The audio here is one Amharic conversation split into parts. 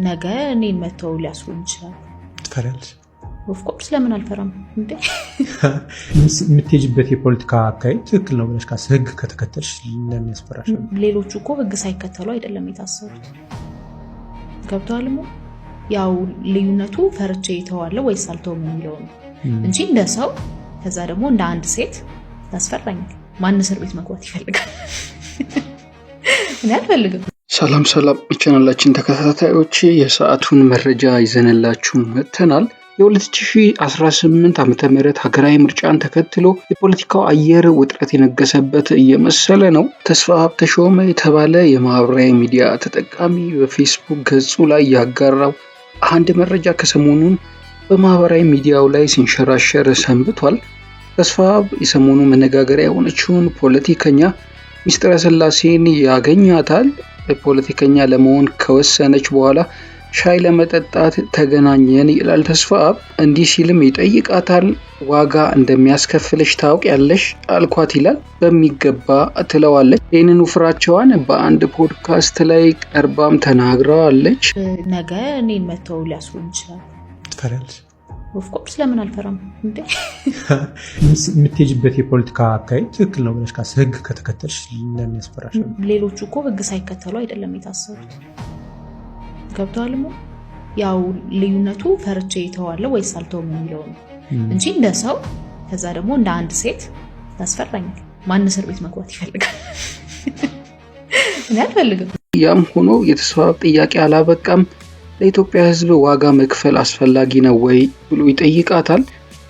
ነገ እኔን መተው ሊያስሩኝ ይችላል። ትፈሪያለሽ? ኦፍ ኮርስ ለምን አልፈራም እንዴ? የምትሄጂበት የፖለቲካ አካሄድ ትክክል ነው ብለሽ ህግ ከተከተልሽ ለምን ያስፈራሽ? ሌሎቹ እኮ ህግ ሳይከተሉ አይደለም የታሰሩት። ገብቷል? ያው ልዩነቱ ፈርቼ ይተዋለሁ ወይስ አልተውም የሚለው ነው እንጂ እንደ ሰው ከዛ ደግሞ እንደ አንድ ሴት ያስፈራኛል። ማን እስር ቤት መግባት ይፈልጋል? እኔ አልፈልግም። ሰላም የቻናላችን ተከታታዮች የሰዓቱን መረጃ ይዘንላችሁ መጥተናል። የ2018 ዓመተ ምህረት ሀገራዊ ምርጫን ተከትሎ የፖለቲካው አየር ውጥረት የነገሰበት እየመሰለ ነው። ተስፋሀብ ተሾመ የተባለ የማህበራዊ ሚዲያ ተጠቃሚ በፌስቡክ ገጹ ላይ ያጋራው አንድ መረጃ ከሰሞኑን በማህበራዊ ሚዲያው ላይ ሲንሸራሸር ሰንብቷል። ተስፋሀብ የሰሞኑ መነጋገሪያ የሆነችውን ፖለቲከኛ ሚስጥረ ስላሴን ያገኛታል። ፖለቲከኛ ለመሆን ከወሰነች በኋላ ሻይ ለመጠጣት ተገናኘን ይላል ተስፋሀብ። እንዲህ ሲልም ይጠይቃታል። ዋጋ እንደሚያስከፍልሽ ታውቂያለሽ አልኳት ይላል። በሚገባ ትለዋለች። ይህንን ፍራቸዋን በአንድ ፖድካስት ላይ ቀርባም ተናግረዋለች። ነገ እኔን መተው ሊያስሩኝ ይችላል። ትፈሪያለሽ? ኦፍ ኮርስ ለምን አልፈራም እንዴ? የምትሄጂበት የፖለቲካ አካሄድ ትክክል ነው ብለሽ ህግ ከተከተልሽ ለምን ያስፈራሽ? ሌሎቹ እኮ ህግ ሳይከተሉ አይደለም የታሰሩት። ገብቷል? ያው ልዩነቱ ፈርቼ ይተዋለሁ ወይስ አልተውም የሚለው ነው እንጂ እንደ ሰው ከዛ ደግሞ እንደ አንድ ሴት ያስፈራኛል። ማን እስር ቤት መግባት ይፈልጋል? እኔ አልፈልግም። ያም ሆኖ የተስፋሀብ ጥያቄ አላበቃም። ለኢትዮጵያ ሕዝብ ዋጋ መክፈል አስፈላጊ ነው ወይ ብሎ ይጠይቃታል።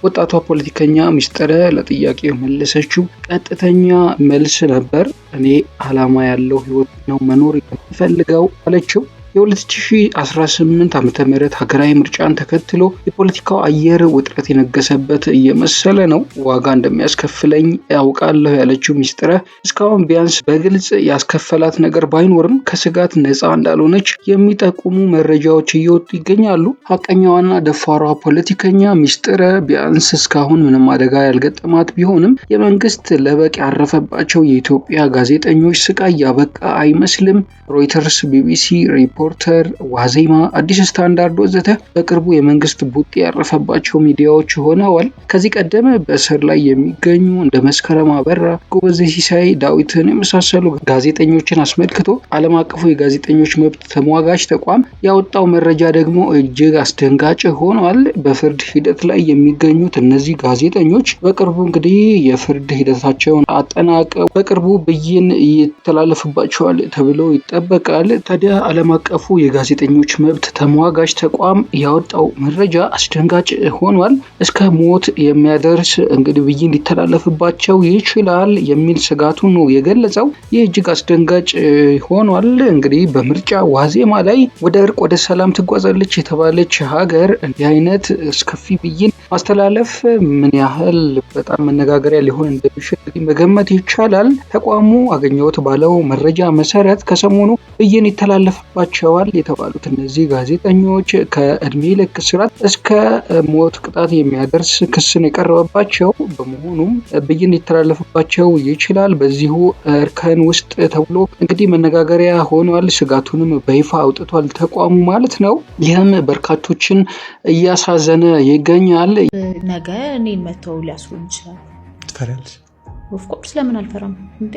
ወጣቷ ፖለቲከኛ ሚስጥረ ለጥያቄው መለሰችው ቀጥተኛ መልስ ነበር። እኔ ዓላማ ያለው ህይወት ነው መኖር የምፈልገው አለችው። የ2018 ዓመተ ምህረት ሀገራዊ ምርጫን ተከትሎ የፖለቲካው አየር ውጥረት የነገሰበት እየመሰለ ነው። ዋጋ እንደሚያስከፍለኝ ያውቃለሁ ያለችው ሚስጥረ እስካሁን ቢያንስ በግልጽ ያስከፈላት ነገር ባይኖርም ከስጋት ነፃ እንዳልሆነች የሚጠቁሙ መረጃዎች እየወጡ ይገኛሉ። ሀቀኛዋና ደፋሯ ፖለቲከኛ ሚስጥረ ቢያንስ እስካሁን ምንም አደጋ ያልገጠማት ቢሆንም የመንግስት ለበቅ ያረፈባቸው የኢትዮጵያ ጋዜጠኞች ስቃይ ያበቃ አይመስልም። ሮይተርስ፣ ቢቢሲ፣ ሪፖርተር፣ ዋዜማ፣ አዲስ ስታንዳርድ ወዘተ በቅርቡ የመንግስት ቡጢ ያረፈባቸው ሚዲያዎች ሆነዋል። ከዚህ ቀደም በእስር ላይ የሚገኙ እንደ መስከረም አበራ፣ ጎበዜ ሲሳይ፣ ዳዊትን የመሳሰሉ ጋዜጠኞችን አስመልክቶ ዓለም አቀፉ የጋዜጠኞች መብት ተሟጋች ተቋም ያወጣው መረጃ ደግሞ እጅግ አስደንጋጭ ሆኗል። በፍርድ ሂደት ላይ የሚገኙት እነዚህ ጋዜጠኞች በቅርቡ እንግዲህ የፍርድ ሂደታቸውን አጠናቀው በቅርቡ ብይን ይተላለፍባቸዋል ተብሎ ይጠበቃል። ታዲያ ዓለም አቀፉ የጋዜጠኞች መብት ተሟጋች ተቋም ያወጣው መረጃ አስደንጋጭ ሆኗል። እስከ ሞት የሚያደርስ እንግዲህ ብይን ሊተላለፍባቸው ይችላል የሚል ስጋቱን ነው የገለጸው። ይህ እጅግ አስደንጋጭ ሆኗል። እንግዲህ በምርጫ ዋዜማ ላይ ወደ እርቅ ወደ ሰላም ትጓዛለች የተባለች ሀገር እንዲህ አይነት አስከፊ ብይን ማስተላለፍ ምን ያህል በጣም መነጋገሪያ ሊሆን እንደሚችል መገመት ይቻላል። ተቋሙ አገኘሁት ባለው መረጃ መሰረት ከሰሞኑ ብይን ይተላለፍባቸዋል የተባሉት እነዚህ ጋዜጠኞች ከእድሜ ልክ እስራት እስከ ሞት ቅጣት የሚያደርስ ክስን የቀረበባቸው በመሆኑም ብይን ሊተላለፍባቸው ይችላል። በዚሁ እርከን ውስጥ ተብሎ እንግዲህ መነጋገሪያ ሆኗል። ስጋቱንም በይፋ አውጥቷል ተቋሙ ማለት ነው። ይህም በርካቶችን እያሳዘነ ይገኛል። ነገ እኔን መተው ሊያስሩኝ ይችላል። ትፈሪያለሽ? ኦፍ ኮርስ ለምን አልፈራም እንዴ?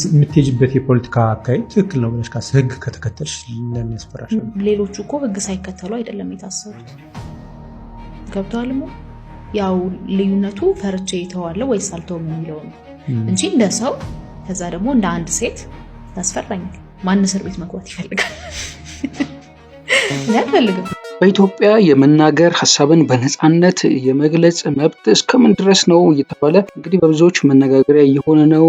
የምትሄጂበት የፖለቲካ አካሄድ ትክክል ነው ብለሽ ህግ ከተከተልሽ ለምን ያስፈራሽ? ሌሎቹ እኮ ህግ ሳይከተሉ አይደለም የታሰሩት። ገብቷል? ያው ልዩነቱ ፈርቼ ይተዋለሁ ወይስ አልተውም የሚለው ነው እንጂ እንደ ሰው ከዛ ደግሞ እንደ አንድ ሴት ያስፈራኛል። ማን እስር ቤት መግባት ይፈልጋል? እኔ አልፈልግም። በኢትዮጵያ የመናገር ሀሳብን በነፃነት የመግለጽ መብት እስከምን ድረስ ነው እየተባለ እንግዲህ በብዙዎች መነጋገሪያ እየሆነ ነው።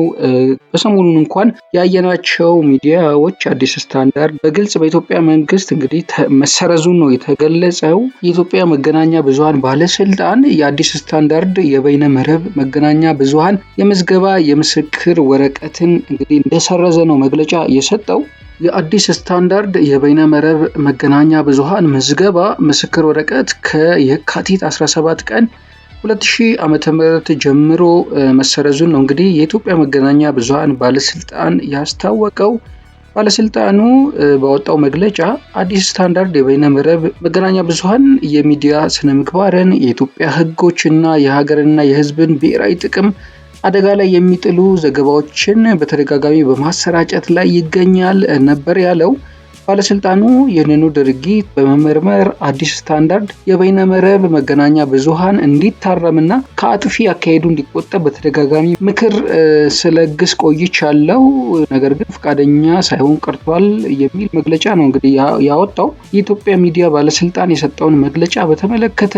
በሰሞኑን እንኳን ያየናቸው ሚዲያዎች አዲስ ስታንዳርድ በግልጽ በኢትዮጵያ መንግስት እንግዲህ መሰረዙን ነው የተገለጸው። የኢትዮጵያ መገናኛ ብዙሃን ባለስልጣን የአዲስ ስታንዳርድ የበይነ መረብ መገናኛ ብዙሃን የምዝገባ የምስክር ወረቀትን እንግዲህ እንደሰረዘ ነው መግለጫ የሰጠው። የአዲስ ስታንዳርድ የበይነ መረብ መገናኛ ብዙሃን ምዝገባ ምስክር ወረቀት ከየካቲት 17 ቀን 2000 ዓመተ ምህረት ጀምሮ መሰረዙን ነው እንግዲህ የኢትዮጵያ መገናኛ ብዙሃን ባለስልጣን ያስታወቀው። ባለስልጣኑ ባወጣው መግለጫ አዲስ ስታንዳርድ የበይነመረብ መገናኛ ብዙሃን የሚዲያ ስነ ምግባርን፣ የኢትዮጵያ ሕጎችና የሀገርና የሕዝብን ብሔራዊ ጥቅም አደጋ ላይ የሚጥሉ ዘገባዎችን በተደጋጋሚ በማሰራጨት ላይ ይገኛል ነበር ያለው። ባለስልጣኑ ይህንኑ ድርጊት በመመርመር አዲስ ስታንዳርድ የበይነመረብ መገናኛ ብዙሃን እንዲታረምና ከአጥፊ አካሄዱ እንዲቆጠብ በተደጋጋሚ ምክር ስለግስ ቆይቻለሁ፣ ነገር ግን ፈቃደኛ ሳይሆን ቀርቷል የሚል መግለጫ ነው እንግዲህ ያወጣው። የኢትዮጵያ ሚዲያ ባለስልጣን የሰጠውን መግለጫ በተመለከተ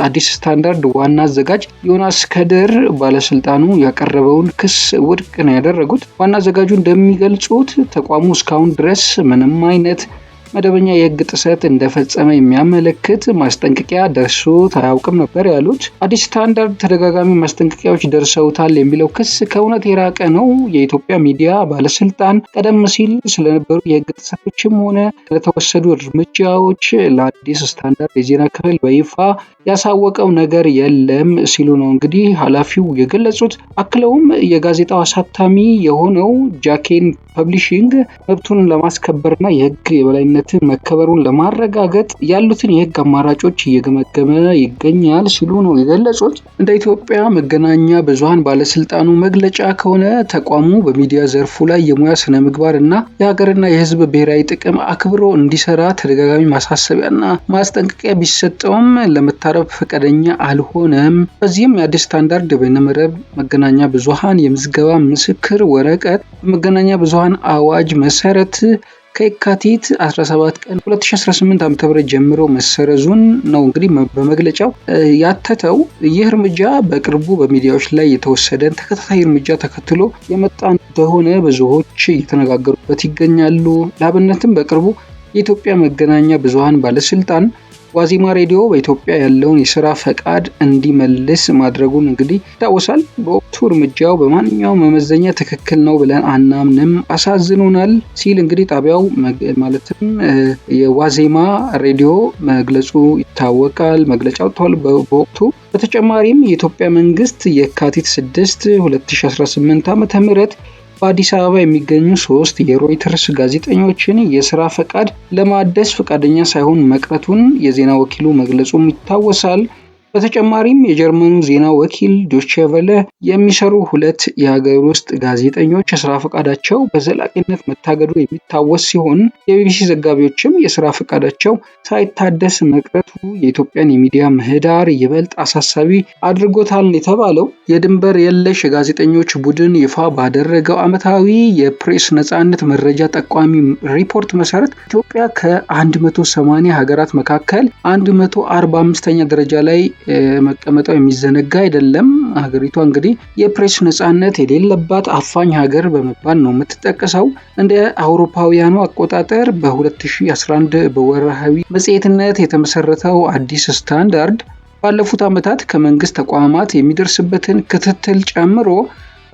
አዲስ ስታንዳርድ ዋና አዘጋጅ ዮናስ ከድር ባለስልጣኑ ያቀረበውን ክስ ውድቅ ነው ያደረጉት። ዋና አዘጋጁ እንደሚገልጹት ተቋሙ እስካሁን ድረስ ምንም አይነት መደበኛ የሕግ ጥሰት እንደፈጸመ የሚያመለክት ማስጠንቀቂያ ደርሶት አያውቅም ነበር ያሉት። አዲስ ስታንዳርድ ተደጋጋሚ ማስጠንቀቂያዎች ደርሰውታል የሚለው ክስ ከእውነት የራቀ ነው። የኢትዮጵያ ሚዲያ ባለስልጣን ቀደም ሲል ስለነበሩ የሕግ ጥሰቶችም ሆነ ስለተወሰዱ እርምጃዎች ለአዲስ ስታንዳርድ የዜና ክፍል በይፋ ያሳወቀው ነገር የለም ሲሉ ነው እንግዲህ ኃላፊው የገለጹት። አክለውም የጋዜጣው አሳታሚ የሆነው ጃኬን ፐብሊሽንግ መብቱን ለማስከበርና የሕግ የበላይነትን መከበሩን ለማረጋገጥ ያሉትን የሕግ አማራጮች እየገመገመ ይገኛል ሲሉ ነው የገለጹት። እንደ ኢትዮጵያ መገናኛ ብዙሃን ባለስልጣኑ መግለጫ ከሆነ ተቋሙ በሚዲያ ዘርፉ ላይ የሙያ ስነ ምግባር እና የሀገርና የሕዝብ ብሔራዊ ጥቅም አክብሮ እንዲሰራ ተደጋጋሚ ማሳሰቢያና ማስጠንቀቂያ ቢሰጠውም ለመታረም ፈቃደኛ አልሆነም። በዚህም የአዲስ ስታንዳርድ የበይነመረብ መገናኛ ብዙሃን የምዝገባ ምስክር ወረቀት በመገናኛ ብዙሃን አዋጅ መሰረት ከየካቲት 17 ቀን 2018 ዓ.ም ጀምሮ መሰረዙን ነው እንግዲህ በመግለጫው ያተተው። ይህ እርምጃ በቅርቡ በሚዲያዎች ላይ የተወሰደን ተከታታይ እርምጃ ተከትሎ የመጣ እንደሆነ ብዙዎች እየተነጋገሩበት ይገኛሉ። ለአብነትም በቅርቡ የኢትዮጵያ መገናኛ ብዙሃን ባለስልጣን ዋዜማ ሬዲዮ በኢትዮጵያ ያለውን የስራ ፈቃድ እንዲመልስ ማድረጉን እንግዲህ ይታወሳል። በወቅቱ እርምጃው በማንኛውም መመዘኛ ትክክል ነው ብለን አናምንም፣ አሳዝኖናል ሲል እንግዲህ ጣቢያው ማለትም የዋዜማ ሬዲዮ መግለጹ ይታወቃል። መግለጫ ወጥቷል በወቅቱ። በተጨማሪም የኢትዮጵያ መንግስት የካቲት 6 2018 ዓ.ም በአዲስ አበባ የሚገኙ 3 የሮይተርስ ጋዜጠኞችን የስራ ፈቃድ ለማደስ ፈቃደኛ ሳይሆን መቅረቱን የዜና ወኪሉ መግለጹም ይታወሳል። በተጨማሪም የጀርመኑ ዜና ወኪል ዶቼ ቬለ የሚሰሩ 2 የሀገር ውስጥ ጋዜጠኞች የስራ ፈቃዳቸው በዘላቂነት መታገዱ የሚታወስ ሲሆን የቢቢሲ ዘጋቢዎችም የስራ ፈቃዳቸው ሳይታደስ መቅረቱ የኢትዮጵያን የሚዲያ ምህዳር ይበልጥ አሳሳቢ አድርጎታል የተባለው የድንበር የለሽ የጋዜጠኞች ቡድን ይፋ ባደረገው ዓመታዊ የፕሬስ ነጻነት መረጃ ጠቋሚ ሪፖርት መሰረት ኢትዮጵያ ከ180 ሀገራት መካከል 145ኛ ደረጃ ላይ መቀመጫው የሚዘነጋ አይደለም። ሀገሪቷ እንግዲህ የፕሬስ ነጻነት የሌለባት አፋኝ ሀገር በመባል ነው የምትጠቀሰው። እንደ አውሮፓውያኑ አቆጣጠር በ2011 በወርሃዊ መጽሔትነት የተመሰረተው አዲስ ስታንዳርድ ባለፉት ዓመታት ከመንግስት ተቋማት የሚደርስበትን ክትትል ጨምሮ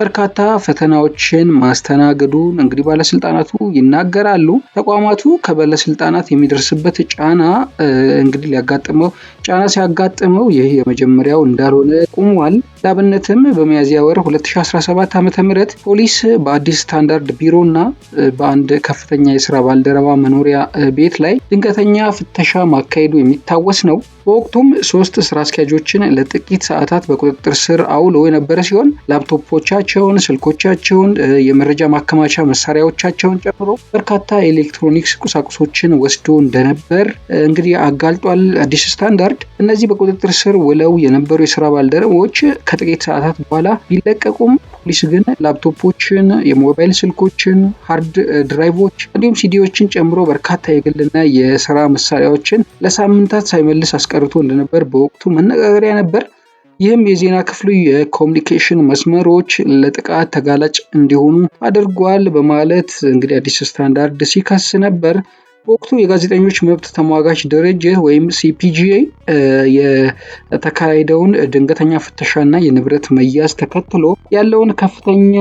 በርካታ ፈተናዎችን ማስተናገዱን እንግዲህ ባለስልጣናቱ ይናገራሉ። ተቋማቱ ከባለስልጣናት የሚደርስበት ጫና እንግዲህ ሲያጋጥመው ይህ የመጀመሪያው እንዳልሆነ ቁሟል። ለአብነትም በሚያዝያ ወር 2017 ዓ.ም ፖሊስ በአዲስ ስታንዳርድ ቢሮና በአንድ ከፍተኛ የስራ ባልደረባ መኖሪያ ቤት ላይ ድንገተኛ ፍተሻ ማካሄዱ የሚታወስ ነው። በወቅቱም 3 ስራ አስኪያጆችን ለጥቂት ሰዓታት በቁጥጥር ስር አውሎ የነበረ ሲሆን ላፕቶፖቻቸውን፣ ስልኮቻቸውን፣ የመረጃ ማከማቻ መሳሪያዎቻቸውን ጨምሮ በርካታ የኤሌክትሮኒክስ ቁሳቁሶችን ወስዶ እንደነበር እንግዲህ አጋልጧል አዲስ ስታንዳርድ። እነዚህ በቁጥጥር ስር ውለው የነበሩ የስራ ባልደረቦች ከጥቂት ሰዓታት በኋላ ቢለቀቁም ፖሊስ ግን ላፕቶፖችን፣ የሞባይል ስልኮችን፣ ሃርድ ድራይቮች እንዲሁም ሲዲዎችን ጨምሮ በርካታ የግልና የስራ መሳሪያዎችን ለሳምንታት ሳይመልስ አስቀርቶ እንደነበር በወቅቱ መነጋገሪያ ነበር። ይህም የዜና ክፍሉ የኮሙኒኬሽን መስመሮች ለጥቃት ተጋላጭ እንዲሆኑ አድርጓል በማለት እንግዲህ አዲስ ስታንዳርድ ሲከስ ነበር። በወቅቱ የጋዜጠኞች መብት ተሟጋች ድርጅት ወይም ሲፒጂኤ የተካሄደውን ድንገተኛ ፍተሻና የንብረት መያዝ ተከትሎ ያለውን ከፍተኛ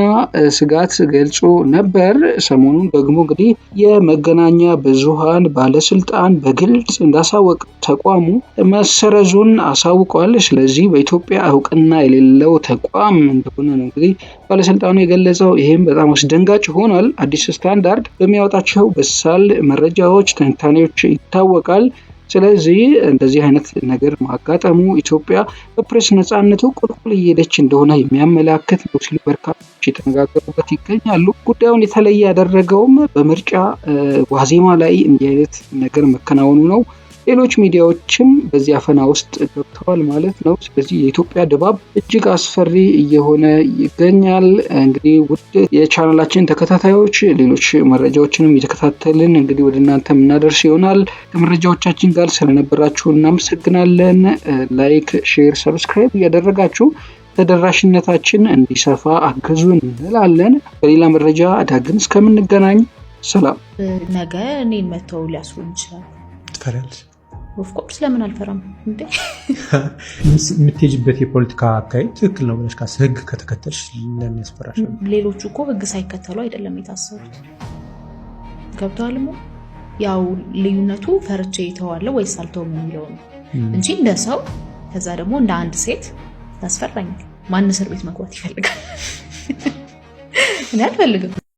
ስጋት ገልጾ ነበር። ሰሞኑን ደግሞ እንግዲህ የመገናኛ ብዙሃን ባለስልጣን በግልጽ እንዳሳወቅ ተቋሙ መሰረዙን አሳውቋል። ስለዚህ በኢትዮጵያ እውቅና የሌለው ተቋም እንደሆነ ነው እንግዲህ ባለስልጣኑ የገለጸው። ይህም በጣም አስደንጋጭ ሆኗል። አዲስ ስታንዳርድ በሚያወጣቸው በሳል መረጃዎች፣ ትንታኔዎች ይታወቃል። ስለዚህ እንደዚህ አይነት ነገር ማጋጠሙ ኢትዮጵያ በፕሬስ ነፃነቱ ቁልቁል እየሄደች እንደሆነ የሚያመላክት ነው ሲሉ በርካቶች የተነጋገሩበት ይገኛሉ። ጉዳዩን የተለየ ያደረገውም በምርጫ ዋዜማ ላይ እንዲህ አይነት ነገር መከናወኑ ነው። ሌሎች ሚዲያዎችም በዚህ አፈና ውስጥ ገብተዋል ማለት ነው። ስለዚህ የኢትዮጵያ ድባብ እጅግ አስፈሪ እየሆነ ይገኛል። እንግዲህ ውድ የቻናላችን ተከታታዮች ሌሎች መረጃዎችንም እየተከታተልን እንግዲህ ወደ እናንተ የምናደርስ ይሆናል። ከመረጃዎቻችን ጋር ስለነበራችሁ እናመሰግናለን። ላይክ፣ ሼር፣ ሰብስክራይብ እያደረጋችሁ ተደራሽነታችን እንዲሰፋ አግዙን እንላለን። በሌላ መረጃ ዳግም እስከምንገናኝ ሰላም። ነገ እኔን መተው ሊያስሩኝ ይችላል። ትፈሪያለሽ? ኦፍኮርስ ለምን አልፈራም እንዴ? የምትሄጂበት የፖለቲካ አካሄድ ትክክል ነው ብለሽ ህግ ከተከተልሽ ለምን ያስፈራሻል? ሌሎቹ እኮ ህግ ሳይከተሉ አይደለም የታሰሩት። ገብቶሃል? ያው ልዩነቱ ፈርቼ እተዋለሁ ወይስ አልተውም የሚለው ነው እንጂ እንደ ሰው ከዛ ደግሞ እንደ አንድ ሴት ያስፈራኛል። ማን እስር ቤት መግባት ይፈልጋል? እኔ አልፈልግም።